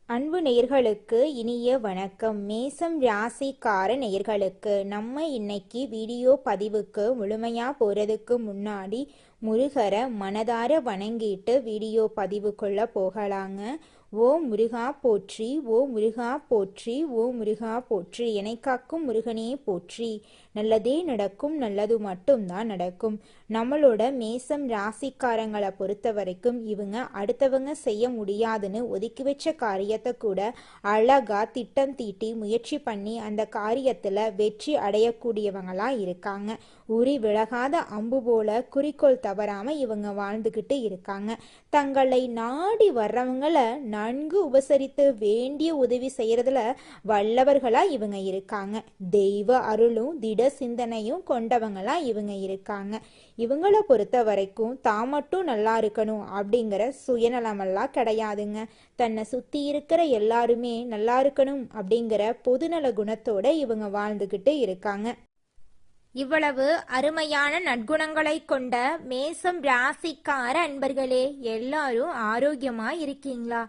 அன்பு நேயர்களுக்கு இனிய வணக்கம். மேசம் ராசிக்கார நேயர்களுக்கு நம்ம இன்னைக்கு வீடியோ பதிவுக்கு முழுமையா போறதுக்கு முன்னாடி முருகரை மனதார வணங்கிட்டு வீடியோ பதிவுக்குள்ள போகலாங்க. ஓ முருகா போற்றி, ஓ முருகா போற்றி, ஓ முருகா போற்றி, என்னை காக்கும் முருகனே போற்றி. நல்லதே நடக்கும், நல்லது மட்டும்தான் நடக்கும். நம்மளோட மேசம் ராசிக்காரங்களை பொறுத்த வரைக்கும் இவங்க அடுத்தவங்க செய்ய முடியாதுன்னு ஒதுக்கி வச்ச காரியத்தை கூட அழகா திட்டம் தீட்டி முயற்சி பண்ணி அந்த காரியத்துல வெற்றி அடையக்கூடியவங்களா இருக்காங்க. உரி விலகாத அம்பு போல குறிக்கோள் தவறாம இவங்க வாழ்ந்துகிட்டு இருக்காங்க. தங்களை நாடி வர்றவங்களை நன்கு உபசரித்து வேண்டிய உதவி செய்யறதுல வல்லவர்களா இவங்க இருக்காங்க. தெய்வ அருளும் திட சிந்தனையும் கொண்டவங்களா இவங்க இருக்காங்க. இவங்களை பொறுத்த வரைக்கும் தான் மட்டும் நல்லா இருக்கணும் அப்படிங்கிற சுயநலமெல்லாம் கிடையாதுங்க. தன்னை சுத்தி இருக்கிற எல்லாருமே நல்லா இருக்கணும் அப்படிங்கிற பொதுநல குணத்தோட இவங்க வாழ்ந்துகிட்டு இருக்காங்க. இவ்வளவு அருமையான நற்குணங்களை கொண்ட மேசம் ராசிக்கார அன்பர்களே, எல்லாரும் ஆரோக்கியமா இருக்கீங்களா?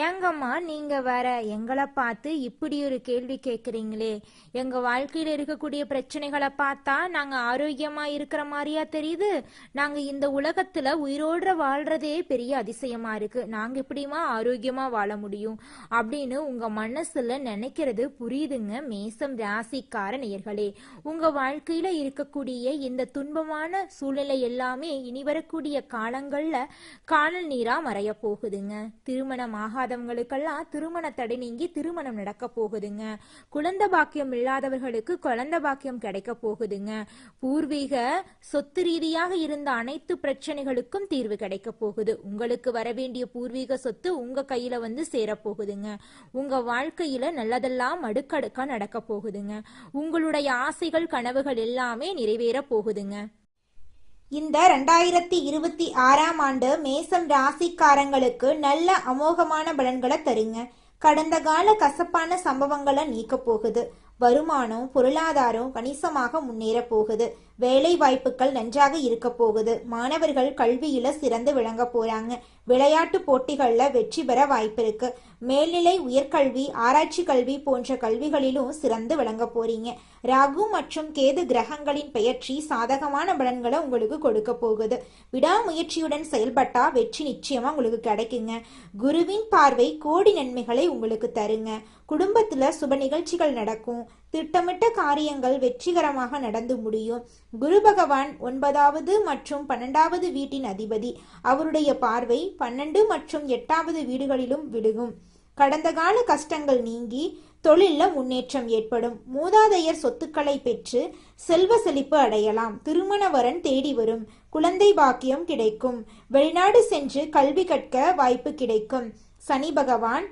ஏங்கம்மா நீங்க வேற எங்களை பார்த்து இப்படி ஒரு கேள்வி கேட்குறீங்களே? எங்க வாழ்க்கையில இருக்கக்கூடிய பிரச்சனைகளை பார்த்தா நாங்க ஆரோக்கியமா இருக்கிற மாதிரியா தெரியுது? நாங்க இந்த உலகத்துல உயிரோட வாழ்றதே பெரிய அதிசயமா இருக்கு. நாங்க எப்படிமா ஆரோக்கியமா வாழ முடியும் அப்படின்னு உங்க மனசுல நினைக்கிறது புரியுதுங்க. மேசம் ராசிக்கார நேயர்களே, உங்க வாழ்க்கையில இருக்கக்கூடிய இந்த துன்பமான சூழ்நிலை எல்லாமே இனி வரக்கூடிய காலங்கள்ல காணல் நீரா மறைய போகுதுங்க. திருமணம் ஆகாதவங்களுக்கெல்லாம் திருமண தடை நீங்கி திருமணம் நடக்க போகுதுங்க. குழந்தை பாக்கியம் இல்லாதவர்களுக்கு குழந்தை பாக்கியம் கிடைக்க போகுதுங்க. பூர்வீக சொத்து ரீதியாக இருந்த அனைத்து பிரச்சனைகளுக்கும் தீர்வு கிடைக்க போகுது. உங்களுக்கு வர வேண்டிய பூர்வீக சொத்து உங்க கையில வந்து சேரப்போகுதுங்க. உங்க வாழ்க்கையில நல்லதெல்லாம் அடுக்கடுக்கா நடக்க போகுதுங்க. உங்களுடைய ஆசைகள் கனவுகள் எல்லாமே நிறைவேற போகுதுங்க. இந்த 2026ஆம் ஆண்டு மேசம் ராசிக்காரங்களுக்கு நல்ல அமோகமான பலன்களை தருங்க. கடந்த கால கசப்பான சம்பவங்களை நீக்க போகுது. வருமானம் பொருளாதாரம் கணிசமாக முன்னேற போகுது. வேலை வாய்ப்புகள் நன்றாக இருக்க போகுது. மாணவர்கள் கல்வியில சிறந்து விளங்க போறாங்க. விளையாட்டு போட்டிகள்ல வெற்றி பெற வாய்ப்பு இருக்கு. மேல்நிலை உயர்கல்வி ஆராய்ச்சி கல்வி போன்ற கல்விகளிலும் சிறந்து விளங்க போறீங்க. ராகு மற்றும் கேது கிரகங்களின் பெயர்ச்சி சாதகமான பலன்களை உங்களுக்கு கொடுக்க போகுது. விடாமுயற்சியுடன் செயல்பட்டா வெற்றி நிச்சயமா உங்களுக்கு கிடைக்குங்க. குருவின் பார்வை கோடி நன்மைகளை உங்களுக்கு தருங்க. குடும்பத்துல சுப நிகழ்ச்சிகள் நடக்கும். திட்டமிட்ட காரியங்கள் வெற்றிகரமாக நடந்து முடியும். குரு பகவான் 9வது மற்றும் 12வது வீட்டின் அதிபதி. அவருடைய பார்வை 12 மற்றும் 8வது வீடுகளிலும் விழுகும். கடந்த கால கஷ்டங்கள் நீங்கி தொழில முன்னேற்றம் ஏற்படும். மூதாதையர் சொத்துக்களை பெற்று செல்வ செழிப்பு அடையலாம். திருமண வரன் தேடி வரும். குழந்தை பாக்கியம் கிடைக்கும். வெளிநாடு சென்று கல்வி கற்க வாய்ப்பு கிடைக்கும். சனி பகவான்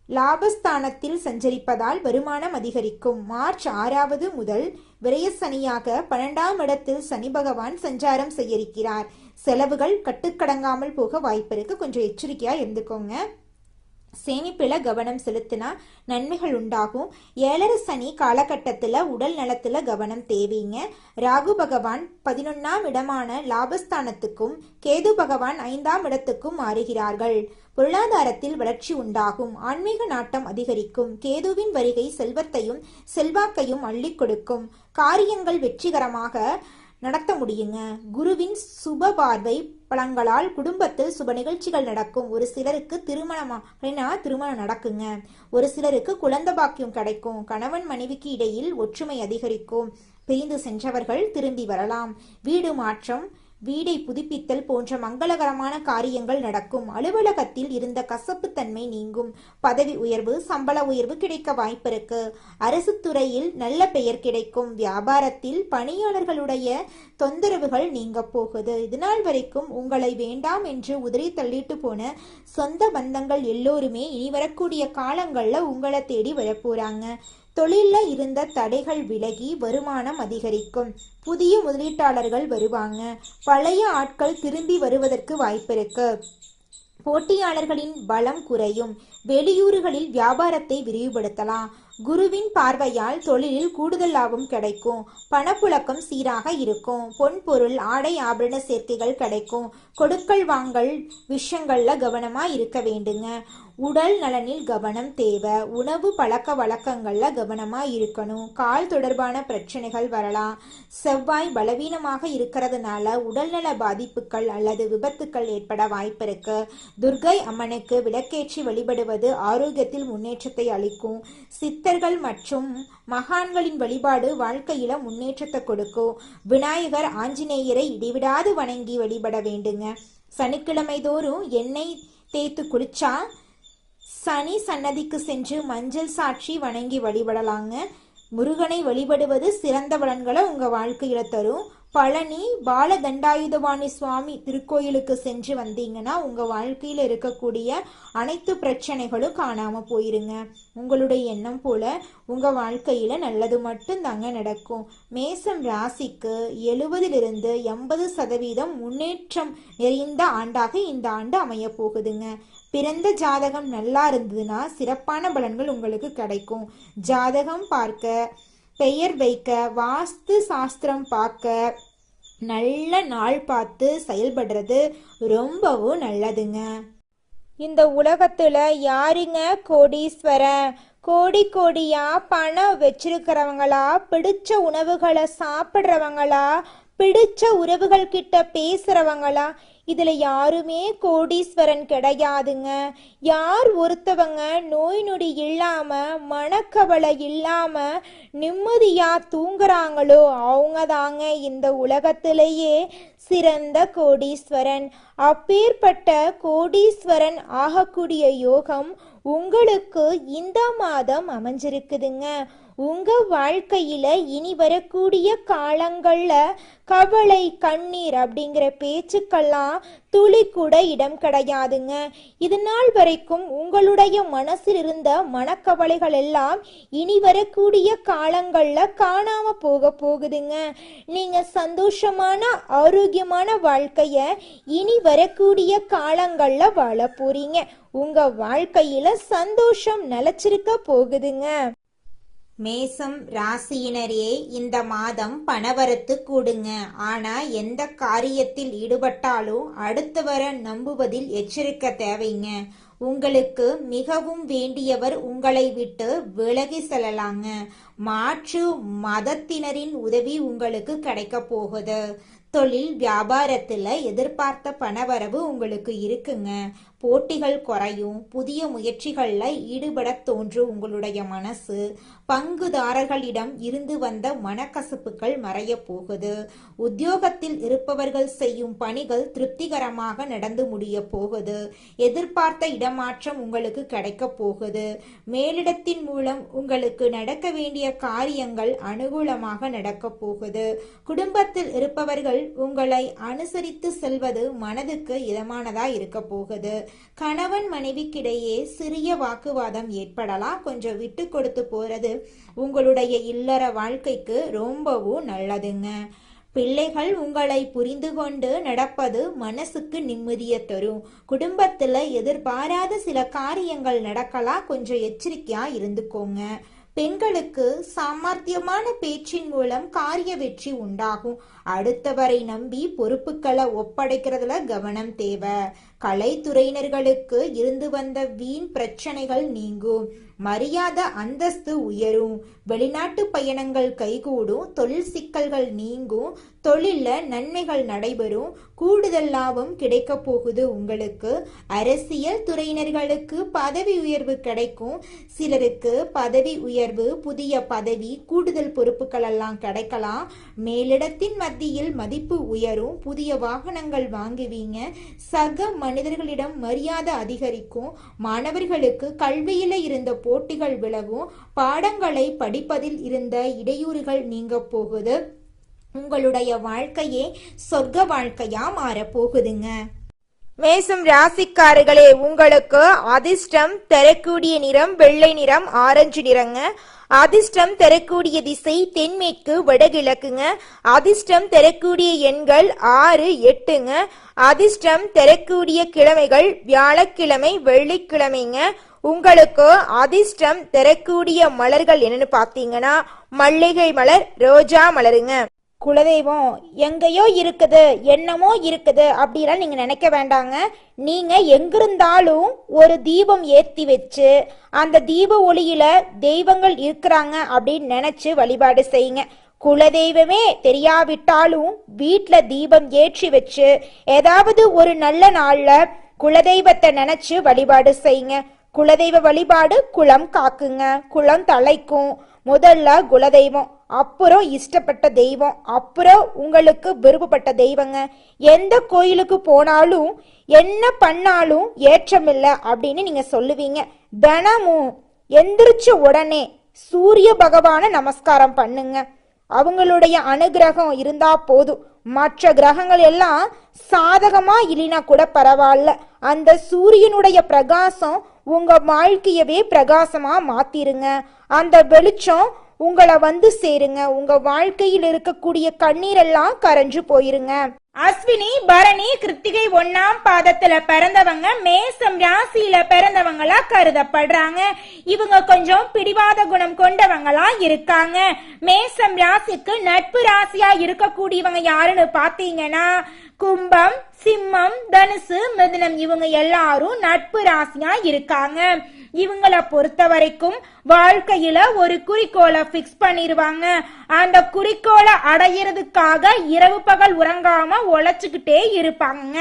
லாபஸ்தானத்தில் சஞ்சரிப்பதால் வருமானம் அதிகரிக்கும். மார்ச் 6வது முதல் விரயசனியாக 12ஆம் இடத்தில் சனி பகவான் சஞ்சாரம் செய்ய இருக்கிறார். செலவுகள் கட்டுக்கடங்காமல் போக வாய்ப்பு இருக்கு. கொஞ்சம் எச்சரிக்கையா இருந்துக்கோங்க. சேமிப்பில கவனம் செலுத்தினா நன்மைகள் உண்டாகும். 7 சனி காலகட்டத்தில் உடல் நலத்துல கவனம் தேவைங்க. ராகு பகவான் 11ஆம் இடமான லாபஸ்தானத்துக்கும் கேது பகவான் 5ஆம் இடத்துக்கும் மாறுகிறார்கள். பொருளாதாரத்தில் வளர்ச்சி உண்டாகும். ஆன்மீக நாட்டம் அதிகரிக்கும். கேதுவின் வருகை செல்வத்தையும் செல்வாக்கையும் அள்ளி கொடுக்கும். காரியங்கள் வெற்றிகரமாக நடத்த முடியுங்க. குருவின் சுப பார்வை பலங்களால் குடும்பத்தில் சுப நிகழ்ச்சிகள் நடக்கும். ஒரு சிலருக்கு திருமணம் நடக்குங்க. ஒரு சிலருக்கு குழந்தை பாக்கியம் கிடைக்கும். கணவன் மனைவிக்கு இடையில் ஒற்றுமை அதிகரிக்கும். பிரிந்து சென்றவர்கள் திரும்பி வரலாம். வீடு மாற்றம் வீடை புதுப்பித்தல் போன்ற மங்களகரமான காரியங்கள் நடக்கும். அலுவலகத்தில் இருந்த கசப்புத்தன்மை நீங்கும். பதவி உயர்வு சம்பள உயர்வு கிடைக்க வாய்ப்பிருக்கு. அரசு துறையில் நல்ல பெயர் கிடைக்கும். வியாபாரத்தில் பணியாளர்களுடைய தொந்தரவுகள் நீங்க போகுது. இதுநாள் வரைக்கும் உங்களை வேண்டாம் என்று உதறி தள்ளிட்டு போன சொந்த பந்தங்கள் எல்லோருமே இனி வரக்கூடிய காலங்கள்ல உங்களை தேடி வரப்போறாங்க. தொழில இருந்த தடைகள் விலகி வருமானம் அதிகரிக்கும். புதிய முதலீட்டாளர்கள் வருவாங்க. பழைய ஆட்கள் திரும்பி வருவதற்கு வாய்ப்பிருக்கு. போட்டியாளர்களின் பலம் குறையும். வெளியூர்களில் வியாபாரத்தை விரிவுபடுத்தலாம். குருவின் பார்வையால் தொழிலில் கூடுதல் லாபம் கிடைக்கும். பணப்புழக்கம் சீராக இருக்கும். பொன் பொருள் ஆடை ஆபரண சேர்க்கைகள் கிடைக்கும். கொடுக்கல் வாங்கல் விஷயங்கள்ல கவனமா இருக்க வேண்டுங்க. உடல் நலனில் கவனம் தேவை. உணவு பழக்க வழக்கங்கள்ல கவனமா இருக்கணும். கால் தொடர்பான பிரச்சனைகள் வரலாம். செவ்வாய் பலவீனமாக இருக்கிறதுனால உடல்நல பாதிப்புகள் அல்லது விபத்துக்கள் ஏற்பட வாய்ப்பு இருக்கு. துர்கை அம்மனுக்கு விளக்கேற்றி வழிபடுவது ஆரோக்கியத்தில் முன்னேற்றத்தை அளிக்கும். சித்தர்கள் மற்றும் மகான்களின் வழிபாடு வாழ்க்கையில முன்னேற்றத்தை கொடுக்கும். விநாயகர் ஆஞ்சநேயரை இடைவிடாது வணங்கி வழிபட வேண்டுங்க. சனிக்கிழமை தோறும் எண்ணெய் தேய்த்து குளிச்சா சனி சன்னதிக்கு சென்று மஞ்சள் சாட்சி வணங்கி வழிபடலாங்க. முருகனை வழிபடுவது சிறந்த பலன்களை உங்க வாழ்க்கையில தரும். பழனி பாலதண்டாயுதபாணி சுவாமி திருக்கோயிலுக்கு சென்று வந்தீங்கன்னா உங்க வாழ்க்கையில இருக்கக்கூடிய அனைத்து பிரச்சனைகளும் காணாம போயிருங்க. உங்களுடைய எண்ணம் போல உங்க வாழ்க்கையில நல்லது மட்டும் தாங்க நடக்கும். மேசம் ராசிக்கு 70-80% முன்னேற்றம் நிறைந்த ஆண்டாக இந்த ஆண்டு அமைய போகுதுங்க. பிறந்த ஜாதகம் நல்லா இருந்ததுன்னா சிறப்பான பலன்கள் உங்களுக்கு கிடைக்கும். ஜாதகம் பார்க்க, பெயர் வைக்க, வாஸ்து சாஸ்திரம் பார்க்க, நல்ல நாள் பார்த்து செயல்படுறது ரொம்பவும் நல்லதுங்க. இந்த உலகத்துல யாருங்க கோடீஸ்வரன்? கோடி கோடியா பணம் வச்சிருக்கிறவங்களா, பிடிச்ச உணவுகளை சாப்பிட்றவங்களா, பிடிச்ச உறவுகள் கிட்ட பேசுறவங்களா? இதுல யாருமே கோடீஸ்வரன் கிடையாதுங்க. யார் ஒருத்தவங்க நோய் நொடி இல்லாம, மனக்கவலை இல்லாம நிம்மதியா தூங்குறாங்களோ அவங்க தாங்க இந்த உலகத்திலேயே சிறந்த கோடீஸ்வரன். அப்பேற்பட்ட கோடீஸ்வரன் ஆகக்கூடிய யோகம் உங்களுக்கு இந்த மாதம் அமைஞ்சிருக்குதுங்க. உங்க வாழ்க்கையில இனி வரக்கூடிய காலங்கள்ல கவலை, கண்ணீர் அப்படிங்கிற பேச்சுக்கெல்லாம் துளி கூட இடம் கிடையாதுங்க. இது நாள் வரைக்கும் உங்களுடைய மனசில் இருந்த மனக்கவலைகள் எல்லாம் இனி வரக்கூடிய காலங்கள்ல காணாம போகுதுங்க. நீங்க சந்தோஷமான ஆரோக்கியமான வாழ்க்கைய இனி வரக்கூடிய காலங்கள்ல வாழ போறீங்க. உங்க வாழ்க்கையில சந்தோஷம் நிலைச்சிருக்க போகுதுங்க. மேசம் ராசியினரே, இந்த மாதம் பணவரத்து கூடுங்க. ஆனா எந்த காரியத்தில் ஈடுபட்டாலும் அடுத்தவரை நம்புவதில் எச்சரிக்கை தேவைங்க. உங்களுக்கு மிகவும் வேண்டியவர் உங்களை விட்டு விலகி செல்லலாங்க. மாற்று மதத்தினரின் உதவி உங்களுக்கு கிடைக்க போகுது. தொழில் வியாபாரத்துல எதிர்பார்த்த பணவரவு உங்களுக்கு இருக்குங்க. போட்டிகள் குறையும். புதிய முயற்சிகள்ல ஈடுபட தோன்றும் உங்களுடைய மனசு. பங்குதாரர்களிடம் இருந்து வந்த மனக்கசப்புகள் மறைய போகுது. உத்தியோகத்தில் இருப்பவர்கள் செய்யும் பணிகள் திருப்திகரமாக நடந்து முடிய போகுது. எதிர்பார்த்த இடமாற்றம் உங்களுக்கு கிடைக்க போகுது. மேலிடத்தின் மூலம் உங்களுக்கு நடக்க வேண்டிய காரியங்கள் அனுகூலமாக நடக்க போகுது. குடும்பத்தில் இருப்பவர்கள் உங்களை அனுசரித்து செல்வது மனதுக்கு இதமானதா இருக்க போகுது. கணவன் மனைவிக்கிடையே சிறிய வாக்குவாதம் ஏற்படலாம். கொஞ்சம் விட்டு கொடுத்து போறது உங்களுடைய இல்லற வாழ்க்கைக்கு ரொம்பவும் நல்லதுங்க. பிள்ளைகள் உங்களை புரிந்து கொண்டு நடப்பது மனசுக்கு நிம்மதியை தரும். குடும்பத்துல எதிர்பாராத சில காரியங்கள் நடக்கலாம். கொஞ்சம் எச்சரிக்கையா இருந்துக்கோங்க. பெண்களுக்கு சாமர்த்தியமான பேச்சின் மூலம் காரிய வெற்றி உண்டாகும். அடுத்தவரை நம்பி பொறுப்புகளை ஒப்படைக்கிறதுல கவனம் தேவை. கலைத்துறையினர்களுக்கு இருந்து வந்த வீண் பிரச்சனைகள் நீங்கும். மரியாதை அந்தஸ்து உயரும். வெளிநாட்டு பயணங்கள் கைகூடும். தொழில் சிக்கல்கள் நீங்கும். தொழில நன்மைகள் நடைபெறும். கூடுதல் லாபம் கிடைக்க போகுது உங்களுக்கு. அரசியல் துறையினர்களுக்கு பதவி உயர்வு கிடைக்கும். சிலருக்கு பதவி உயர்வு, புதிய பதவி, கூடுதல் பொறுப்புகள் எல்லாம் கிடைக்கலாம். மேலிடத்தின் மத்தியில் மதிப்பு உயரும். புதிய வாகனங்கள் வாங்குவீங்க. சக மனிதர்களிடம் மரியாதை அதிகரிக்கும். மாணவர்களுக்கு கல்வியில இருந்த போட்டிகள் விலகும். பாடங்களை படிப்பதில் இருந்த இடையூறுகள் நீங்க போகுது. உங்களுடைய வாழ்க்கையே சொர்க்க வாழ்க்கையா மாறப்போகுதுங்க. மேசம் ராசிக்காரர்களே, உங்களுக்கு அதிர்ஷ்டம் தரக்கூடிய நிறம் வெள்ளை நிறம், ஆரஞ்சு நிறங்க. அதிர்ஷ்டம் தரக்கூடிய திசை தென்மேற்கு வடகிழக்குங்க. அதிர்ஷ்டம் தரக்கூடிய எண்கள் 6, 8ங்க. அதிர்ஷ்டம் தரக்கூடிய கிழமைகள் வியாழக்கிழமை, வெள்ளிக்கிழமைங்க. உங்களுக்கு அதிர்ஷ்டம் தரக்கூடிய மலர்கள் என்னன்னு பார்த்தீங்கன்னா மல்லிகை மலர், ரோஜா மலருங்க. குலதெய்வம் எங்கேயோ இருக்குது, என்னமோ இருக்குது அப்படிலாம் நீங்க நினைக்க வேண்டாங்க. நீங்க எங்கிருந்தாலும் ஒரு தீபம் ஏத்தி வச்சு அந்த தீப ஒளியில தெய்வங்கள் இருக்கிறாங்க அப்படின்னு நினைச்சு வழிபாடு செய்யுங்க. குலதெய்வமே தெரியாவிட்டாலும் வீட்டுல தீபம் ஏற்றி வச்சு ஏதாவது ஒரு நல்ல நாள்ல குலதெய்வத்தை நினைச்சு வழிபாடு செய்யுங்க. குலதெய்வ வழிபாடு குலம் காக்குங்க, குலம் தலைக்கும். முதல்ல குலதெய்வம், அப்புறம் இஷ்டப்பட்ட தெய்வம், அப்புறம் உங்களுக்கு விருப்பப்பட்ட தெய்வங்க. எந்த கோயிலுக்கு போனாலும் என்ன பண்ணாலும் ஏற்றமில்லை அப்படின்னு நீங்க சொல்லுவீங்க. தினமும் எந்திரிச்ச உடனே சூரிய பகவான நமஸ்காரம் பண்ணுங்க. அவங்களுடைய அனுகிரகம் இருந்தா போதும். மற்ற கிரகங்கள் எல்லாம் சாதகமா இல்லைனா கூட பரவாயில்ல, அந்த சூரியனுடைய பிரகாசம் உங்க வாழ்க்கையவே பிரகாசமா மாத்திருங்க. அந்த வெளிச்சம் உங்களை வந்து சேருங்க. உங்க வாழ்க்கையில் இருக்கக்கூடிய கண்ணீரெல்லாம் கரைஞ்சு போயிருங்க. அஸ்வினி, பரணி, கிருத்திகை 1ஆம் பாதத்துல பிறந்தவங்க மேசம் ராசியில பிறந்தவங்களா கருதப்படுறாங்க. இவங்க கொஞ்சம் பிடிவாத குணம் கொண்டவங்களா இருக்காங்க. மேசம் ராசிக்கு நட்பு ராசியா இருக்கக்கூடியவங்க யாருன்னு பாத்தீங்கன்னா கும்பம், சிம்மம், தனுசு, மிதுனம், இவங்க எல்லாரும் நட்பு ராசியா இருக்காங்க. இவங்கள பொறுத்த வரைக்கும் வாழ்க்கையில ஒரு குறிக்கோளை பிக்ஸ் பண்ணிருவாங்க. அந்த குறிக்கோளை அடையிறதுக்காக இரவு பகல் உறங்காம உழைச்சுக்கிட்டே இருப்பாங்க.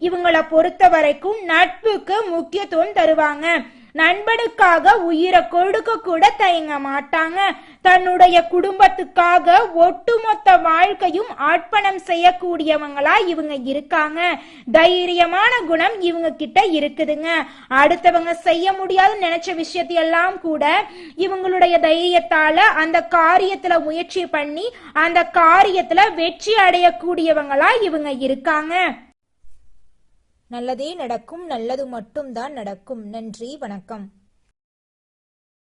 இவங்கள பொறுத்த வரைக்கும் நட்புக்கு முக்கியத்துவம் தருவாங்க. நண்பனுக்காக உயிரை கொடுக்க கூட தயங்க மாட்டாங்க. தன்னுடைய குடும்பத்துக்காக ஒட்டுமொத்த வாழ்க்கையும் அர்ப்பணம் செய்யக்கூடியவங்களா இவங்க இருக்காங்க. தைரியமான குணம் இவங்க கிட்ட இருக்குதுங்க. அடுத்தவங்க செய்ய முடியாதுன்னு நினைச்ச விஷயத்தையெல்லாம் கூட இவங்களுடைய தைரியத்தால அந்த காரியத்துல முயற்சி பண்ணி அந்த காரியத்துல வெற்றி அடையக்கூடியவங்களா இவங்க இருக்காங்க. நல்லதே நடக்கும், நல்லது மட்டும்தான் நடக்கும். நன்றி, வணக்கம்.